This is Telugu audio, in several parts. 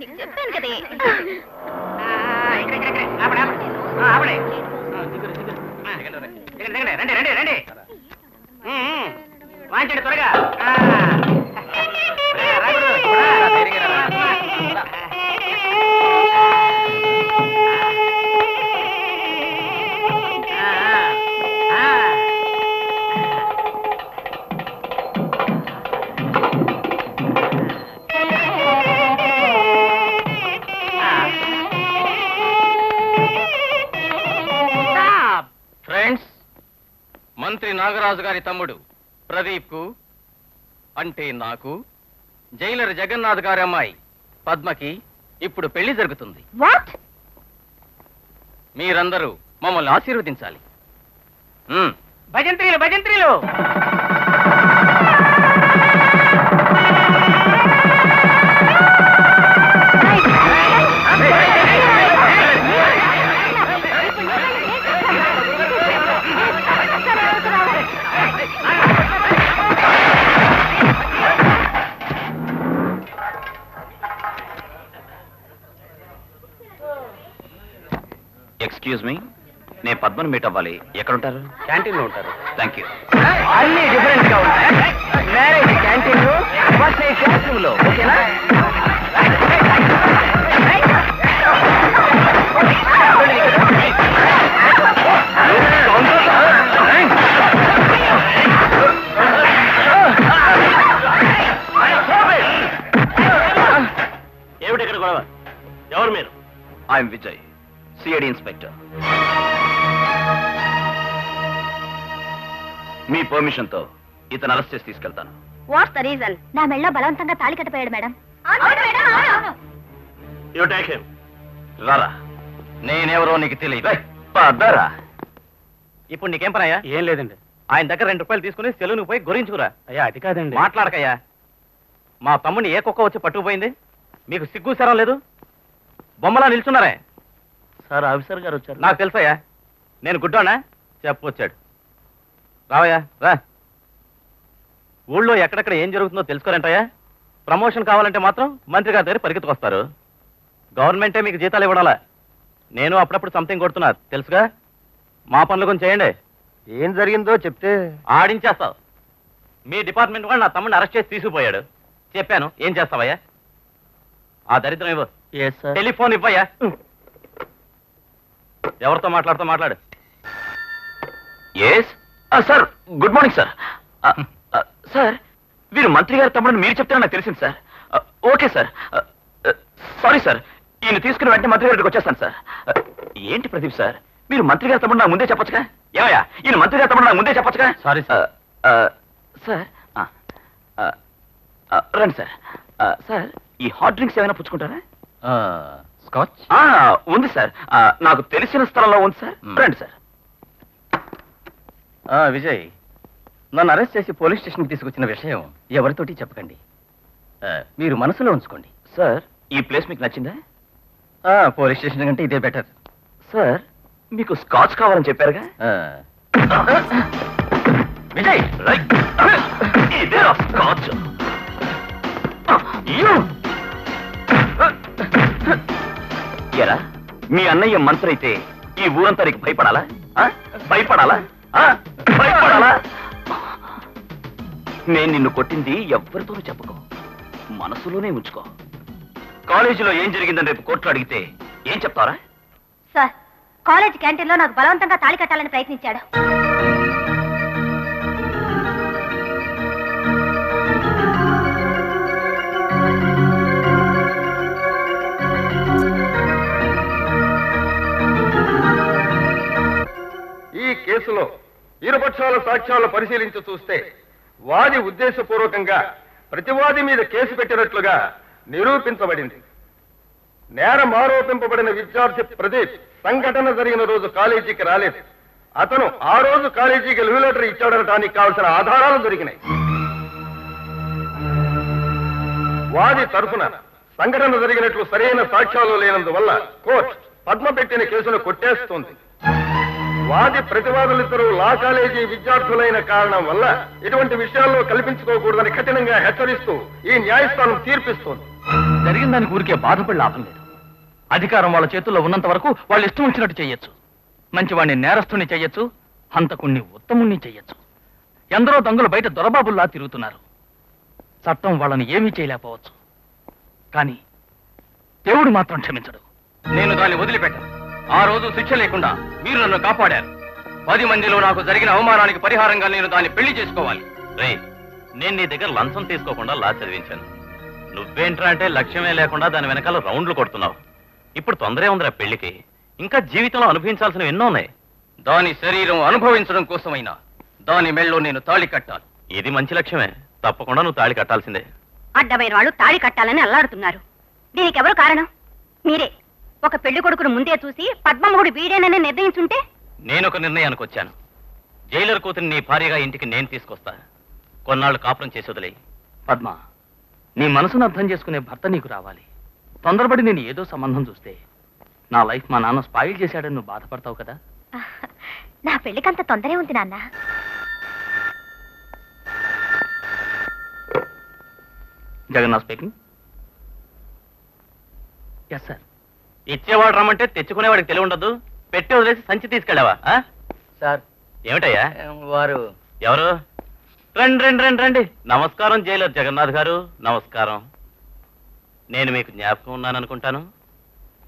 నీకు చెప్పాను కదే. రండి వాంచండి త్వరగా. ఫ్రెండ్స్, మంత్రి నాగరాజు గారి తమ్ముడు ప్రదీప్ కు అంటే నాకు జైలర్ జగన్నాథ్ గారి అమ్మాయి పద్మకి ఇప్పుడు పెళ్లి జరుగుతుంది. వాట్? మీరందరూ మమ్మల్ని ఆశీర్వదించాలి. భజంత్రీలు భజంత్రీలు. ఎక్స్క్యూజ్ మీ, నేను పద్మను మీట్ అవ్వాలి. ఎక్కడుంటారు? క్యాంటీన్ లో ఉంటారు. Thank you. అన్ని డిఫరెంట్ గా ఉంటాయి. మ్యారేజ్ క్యాంటీన్ లో, ఫస్ట్ నైట్ క్లాస్ రూమ్ లో. ఓకేనా? ఏమిటి ఇక్కడ గొడవ? ఎవరు మీరు? I'm Vijay, CID inspector. Me permission తో ఇతను అరెస్ట్ చేసి తీసుకెళ్తాను. What's the reason? నా మెళ్ళ బలవంతంగా తాళి కట్టిపోయాడు మేడం. You take him. రారా. నేనెవరో నీకు తెలియదు. పదరా. ఇప్పుడు నీకేం పనయ్యా? ఏం లేదండి. ఆయన దగ్గర 2 రూపాయలు తీసుకుని సెలవును పోయి గొరించుకురా. అయ్యా అది కాదండి. మాట్లాడకయ్యా. మా తమ్ముడిని ఏ కుక్క వచ్చి పట్టుకుపోయింది? మీకు సిగ్గు శరం లేదు? బొమ్మలా నిల్చున్నారే. సార్, ఆఫీసర్ గారు వచ్చారు. నాకు తెలుసయ్యా. నేను గుడ్డోనా? చెప్పొచ్చాడు. రావయ్యా రా. ఊళ్ళో ఎక్కడెక్కడ ఏం జరుగుతుందో తెలుసుకోరంటయ్యా. ప్రమోషన్ కావాలంటే మాత్రం మంత్రి గారి దగ్గర పరిగెత్తుకొస్తారు. గవర్నమెంటే మీకు జీతాలు ఇవ్వడాలా. నేను అప్పుడప్పుడు సంథింగ్ కొడుతున్నా తెలుసుగా. మా పనులు కొంచెం చేయండి. ఏం జరిగిందో చెప్తే ఆడించేస్తావు. మీ డిపార్ట్మెంట్ వాళ్ళు నా తమ్ముడిని అరెస్ట్ చేసి తీసుకుపోయాడు. చెప్పాను, ఏం చేస్తావయ్యా? ఆ దరిద్రం ఇవ్వు. టెలిఫోన్ ఇవ్వయ్యా. ఎవరితో మాట్లాడు. Yes sir, good morning sir. Sir, వీరు మంత్రి గారి తమ్ముడిని మీరు చెప్తారని నాకు తెలిసింది సార్. Okay sir. సారీ సార్, ఈయన తీసుకుని వెంటనే మంత్రి గారికి వచ్చేస్తాను సార్. ఏంటి ప్రదీప్ సార్, మీరు మంత్రి గారి తమ్ముడు నాకు ముందే చెప్పొచ్చుగా? ఏమయ్యా, ఈయన మంత్రి గారి తమ్ముడు నాకు ముందే చెప్పొచ్చుగా? Sorry sir. సార్ రండి సార్. సార్, ఈ హాట్ డ్రింక్స్ ఏమైనా పుచ్చుకుంటారా? స్కాచ్ ఉంది సార్. నాకు తెలిసిన స్థలంలో ఉంది సార్. రండి సార్. విజయ్, నన్ను అరెస్ట్ చేసి పోలీస్ స్టేషన్కి తీసుకొచ్చిన విషయం ఎవరితోటి చెప్పకండి. మీరు మనసులో ఉంచుకోండి. సార్, ఈ ప్లేస్ మీకు నచ్చిందా? పోలీస్ స్టేషన్ కంటే ఇదే బెటర్. సార్, మీకు స్కాచ్ కావాలని చెప్పారుగా? విజయ్, రైట్. ఇదే స్కాచ్. ఎరా, మీ అన్నయ్య మంత్రి అయితే ఈ ఊరంతా నీకు భయపడాలా? భయపడాలా? భయపడాలా? నేను నిన్ను కొట్టింది ఎవ్వరితోనూ చెప్పుకో, మనసులోనే ఉంచుకో. కాలేజీలో ఏం జరిగిందని రేపు కోర్టులో అడిగితే ఏం చెప్తారా? సార్, కాలేజ్ క్యాంటీన్ లో నాకు బలవంతంగా తాళి కట్టాలని ప్రయత్నించాడు. ఈ కేసులో ఇరుపక్షాల సాక్ష్యాలు పరిశీలించి చూస్తే వాది ఉద్దేశపూర్వకంగా ప్రతివాది మీద కేసు పెట్టినట్లుగా నిరూపించబడింది. నేరం ఆరోపింపబడిన విద్యార్థి ప్రదీప్ సంఘటన జరిగిన రోజు కాలేజీకి రాలేదు. అతను ఆ రోజు కాలేజీకి లీవ్ లెటర్ ఇచ్చాడనడానికి కావలసిన ఆధారాలు దొరికినాయి. వాది తరఫున సంఘటన జరిగినట్లు సరైన సాక్ష్యాలు లేనందువల్ల కోర్టు పద్మ పెట్టిన కేసును కొట్టేస్తుంది. వాది ప్రతివాదులిద్దరూ లా కాలేజీ విద్యార్థులైన కారణం వల్ల ఇటువంటి విషయాల్లో కల్పించుకోకూడదని కఠినంగా హెచ్చరిస్తూ ఈ న్యాయస్థానం తీర్పిస్తోంది. జరిగిన దానికి ఊరికే బాధపడి లాభం లేదు. అధికారం వాళ్ళ చేతుల్లో ఉన్నంత వరకు వాళ్ళు ఇష్టం వచ్చినట్టు చెయ్యొచ్చు. మంచివాడిని నేరస్తుని చెయ్యొచ్చు, హంతకుణ్ణి ఉత్తముణ్ణి చెయ్యొచ్చు. ఎందరో దొంగలు బయట దొరబాబుల్లా తిరుగుతున్నారు. చట్టం వాళ్ళని ఏమీ చేయలేకపోవచ్చు, కానీ దేవుడు మాత్రం క్షమించడు. నేను దాన్ని వదిలిపెట్టాను. ఆ రోజు శిక్ష లేకుండా మీరు నన్ను కాపాడారు. 10 మందిలో నాకు జరిగిన అవమానానికి పరిహారంగా నేను దాన్ని పెళ్లి చేసుకోవాలి. రేయ్, నేను నీ దగ్గర లంచం తీసుకోకుండా లా చదివించాను. నువ్వేంట్రా అంటే లక్ష్యమే లేకుండా దాని వెనకాల రౌండ్లు కొడుతున్నావు. ఇప్పుడు తొందరే ఉందిరా పెళ్లికి. ఇంకా జీవితంలో అనుభవించాల్సినవి ఎన్నో ఉన్నాయి. దాని శరీరం అనుభవించడం కోసమైనా దాని మెళ్ళో నేను తాళి కట్టాలి. ఇది మంచి లక్ష్యమే. తప్పకుండా నువ్వు తాళి కట్టాల్సిందే. అడ్డమైన వాళ్ళు తాళి కట్టాలని అల్లాడుతున్నారు. దీనికి ఎవరు కారణం? మీరే. ఒక పెళ్లి కొడుకును ముందే చూసి పద్మముడు వీడేనని నిర్ణయించుంటే. నేనొక నిర్ణయానికి వచ్చాను. జైలర్ కూతురిని నీ భార్యగా ఇంటికి నేను తీసుకొస్తా. కొన్నాళ్ళు కాపురం చేసి వదిలేయి. పద్మ, నీ మనసును అర్థం చేసుకునే భర్త నీకు రావాలి. తొందరపడి నేను ఏదో సంబంధం చూస్తే నా లైఫ్ మా నాన్న స్పాయిల్ చేశాడని నువ్వు బాధపడతావు కదా. నా పెళ్లికంత తొందరే ఉంది నాన్న. జగన్నాథ్ స్పీకింగ్. Yes sir. ఇచ్చేవాడు రమ్మంటే తెచ్చుకునేవాడికి తెలివి ఉండదు. పెట్టి వదిలేసి సంచి తీసుకెళ్ళావా? సార్, ఏమిటయ్యా? వారు ఎవరు? రండి రండి రండి రండి. నమస్కారం జైలర్ జగన్నాథ్ గారు. నమస్కారం. నేను మీకు జ్ఞాపకం ఉన్నాననుకుంటాను.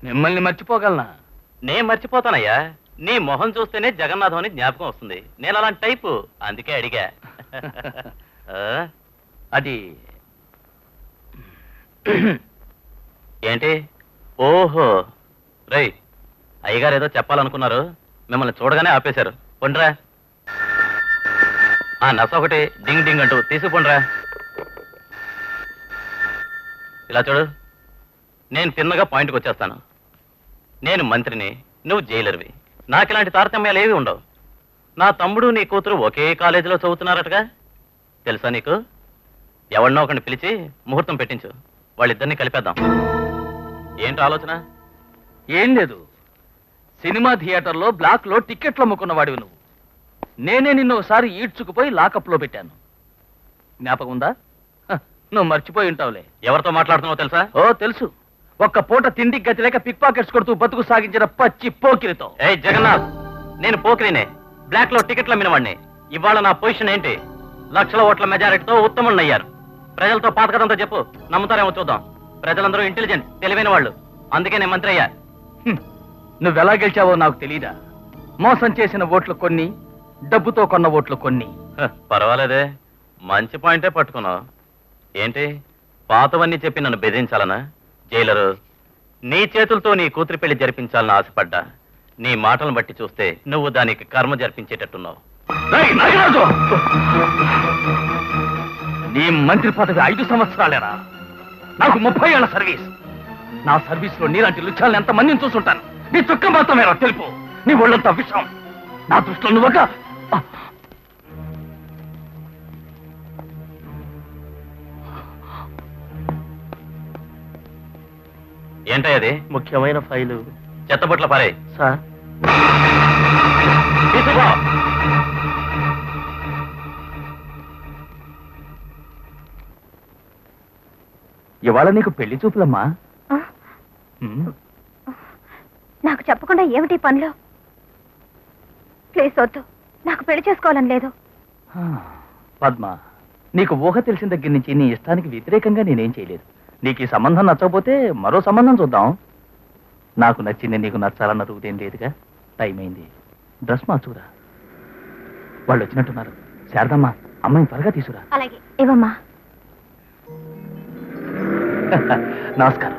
మిమ్మల్ని మర్చిపోగలనా? నేను మర్చిపోతానయ్యా. నీ మొహం చూస్తేనే జగన్నాథం అని జ్ఞాపకం వస్తుంది. నేను అలాంటి టైపు, అందుకే అడిగా. అది ఏంటి? ఓహో, రై, అయ్యగారు ఏదో చెప్పాలనుకున్నారు. మిమ్మల్ని చూడగానే ఆపేశారు. పొండ్రా. ఆ నస ఒకటి డింగ్ డింగ్ అంటూ తీసుకుపోండ్రా. ఇలా చూడు, నేను తిన్నగా పాయింట్కి వచ్చేస్తాను. నేను మంత్రిని, నువ్వు జైలర్వి. నాకు ఇలాంటి తారతమ్యాలు ఏవి ఉండవు. నా తమ్ముడు నీ కూతురు ఒకే కాలేజీలో చదువుతున్నారటగా, తెలుసా నీకు? ఎవరినో ఒకరిని పిలిచి ముహూర్తం పెట్టించు. వాళ్ళిద్దరిని కలిపేద్దాం. ఏంటి ఆలోచన? ఏం లేదు. సినిమా థియేటర్లో బ్లాక్లో టిక్కెట్లు అమ్ముకున్నవాడివి నువ్వు. నేనే నిన్ను ఒకసారి ఈడ్చుకుపోయి లాకప్లో పెట్టాను. జ్ఞాపకం ఉందా? నువ్వు మర్చిపోయి ఉంటావులే. ఎవరితో మాట్లాడుతున్నావో తెలుసా? ఓ తెలుసు. ఒక్క పూట తిండికి గతి లేక పిక్ పాకెట్స్ కొడుతూ బతుకు సాగించిన పచ్చి పోకిరితో. ఏయ్ జగన్నాథ్, నేను పోకిరినే. బ్లాక్ లో టికెట్లు అమ్మినవాడిని. ఇవాళ నా పొజిషన్ ఏంటి? లక్షల ఓట్ల మెజారిటీతో ఉత్తముడిని అయ్యారు. ప్రజలతో పాతకదంతో చెప్పు, నమ్ముతారేమో చూద్దాం. ప్రజలందరూ ఇంటెలిజెంట్, తెలివైన వాళ్ళు. అందుకే నేను మంత్రి అయ్యా. నువ్వెలా గెలిచావో నాకు తెలీదా? మోసం చేసిన ఓట్లు కొన్ని, డబ్బుతో కొన్న ఓట్లు కొన్ని. పర్వాలేదే, మంచి పాయింటే పట్టుకున్నావు. ఏంటి పాతవన్నీ చెప్పి నన్ను బెదిరించాలనా? జైలరు, నీ చేతులతో నీ కూతురి పెళ్లి జరిపించాలని ఆశపడ్డా. నీ మాటలను బట్టి చూస్తే నువ్వు దానికి కర్మ జరిపించేటట్టున్నావు. నీ మంత్రి పదవి 5 సంవత్సరాలేరా? నాకు 30 ఏళ్ల సర్వీస్. నా సర్వీస్ లో నీలాంటి లుచ్చాలను ఎంత మందిని చూసుంటాను. నీ చుక్క మాత్రమేరా తెలుపు. నీ ఒళ్ళంతా విషం. నా దృష్టిలో నువ్వక ఏంటది? ముఖ్యమైన ఫైలు. చెత్తబొట్ల పారే. సార్, తీసుకో. ఇవాళ నీకు పెళ్లి చూపులమ్మా. నాకు చెప్పకుండా ఏమిటి పనులు? ప్లీజ్ వద్దు, నాకు పెళ్లి చేసుకోవాలని లేదు. పద్మ, నీకు ఊహ తెలిసిన దగ్గర నుంచి నీ ఇష్టానికి వ్యతిరేకంగా నేనేం చేయలేదు. నీకు ఈ సంబంధం నచ్చకపోతే మరో సంబంధం చూద్దాం. నాకు నచ్చింది నీకు నచ్చాలన్న రూదేం లేదుగా. టైం అయింది, డ్రెస్ మార్చురా. వాళ్ళు వచ్చినట్టున్నారు. శారదమ్మ, అమ్మాయిని త్వరగా తీసుకురా. అలాగే. ఏవమ్మా? నమస్కారం.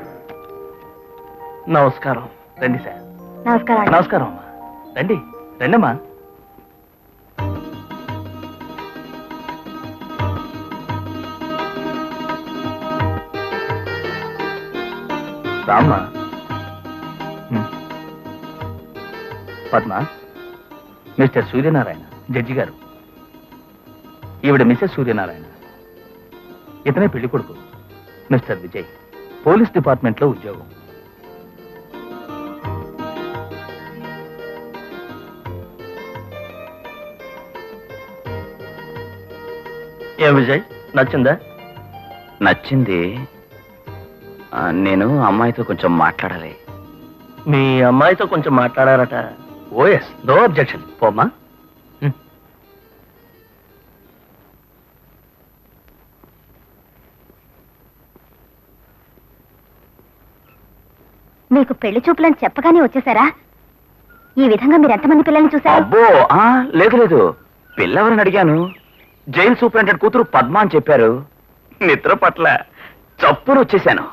నమస్కారం. రండి సార్. నమస్కారం. నమస్కారం అమ్మా. రండి రండమ్మా. రామ్మా. పద్మ, మిస్టర్ సూర్యనారాయణ, జడ్జి గారు. ఈవిడ మిసెస్ సూర్యనారాయణ. ఇతనే పెళ్లి కొడుకు, మిస్టర్ విజయ్. పోలీస్ డిపార్ట్మెంట్లో ఉద్యోగం. ఏం విజయ్, నచ్చిందా? నచ్చింది. నేను అమ్మాయితో కొంచెం మాట్లాడాలి. మీ అమ్మాయితో కొంచెం మాట్లాడారట. Oh yes, no objection. పోమ్మా. మీకు పెళ్లి చూపులని చెప్పగానే వచ్చేసారా? ఈ విధంగా మీరు ఎంతమంది పిల్లల్ని చూశారు? అబ్బో లేదు లేదు, పిల్లవరని అడిగాను. జైలు సూపరింటెండెంట్ కూతురు పద్మ అని చెప్పారు. నిద్ర పట్ల చప్పును వచ్చేసాను.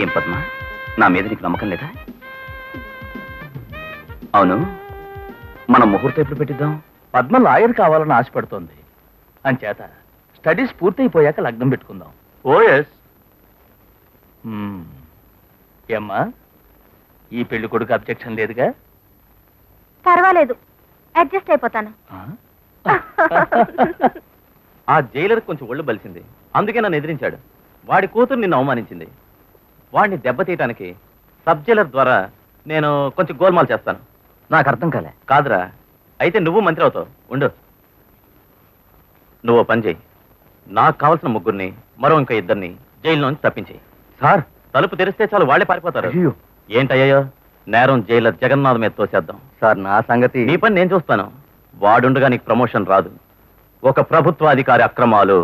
ఏం పద్మ, నా మీద నీకు నమ్మకం లేదా? అవును, మనం ముహూర్తం ఎప్పుడు పెట్టిద్దాం? పద్మ లాయర్ కావాలని ఆశపడుతోంది. అంచేత స్టడీస్ పూర్తయిపోయాక లగ్నం పెట్టుకుందాం. ఓఎస్. ఏమ్మా, ఈ పెళ్లి కొడుకు అబ్జెక్షన్ లేదుగా? పర్వాలేదు, అడ్జస్ట్ అయిపోతాను. ఆ జైలర్ కొంచెం ఒళ్ళు బలిసింది, అందుకే నన్ను ఎదిరించాడు. వాడి కూతురు నిన్ను అవమానించింది. వాడిని దెబ్బతీయటానికి సబ్ జైలర్ ద్వారా నేను కొంచెం గోల్మాల్ చేస్తాను. నాకు అర్థం కాలే. కాదురా, అయితే నువ్వు మంత్రి అవుతావు. ఉండు, నువ్వు పని చేయి. నాకు కావాల్సిన ముగ్గురిని, మరో ఇంకా ఇద్దరిని జైల్లోంచి తప్పించేయి. సార్, తలుపు తెరిస్తే చాలు వాళ్ళే పారిపోతారు. అయ్యో. ఏంటయ్యో, నేరం జైలర్ జగన్నాథ్ మీద తోసేద్దాం. సార్, నా సంగతి. నీ పని నేను చూస్తాను. వాడుండగా నీకు ప్రమోషన్ రాదు. ఒక ప్రభుత్వ అధికారి అక్రమాలు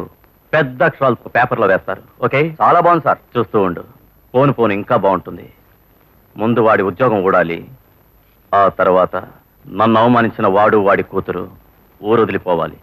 పెద్ద అక్షరాలతో పేపర్లో వేస్తారు. ఓకే, చాలా బాగుంది సార్. చూస్తూ ఉండు. పోను పోను ఇంకా బాగుంటుంది. ముందు వాడి ఉద్యోగం ఊడాలి. ఆ తర్వాత నన్ను అవమానించిన వాడు వాడి కూతురు ఊరు వదిలిపోవాలి.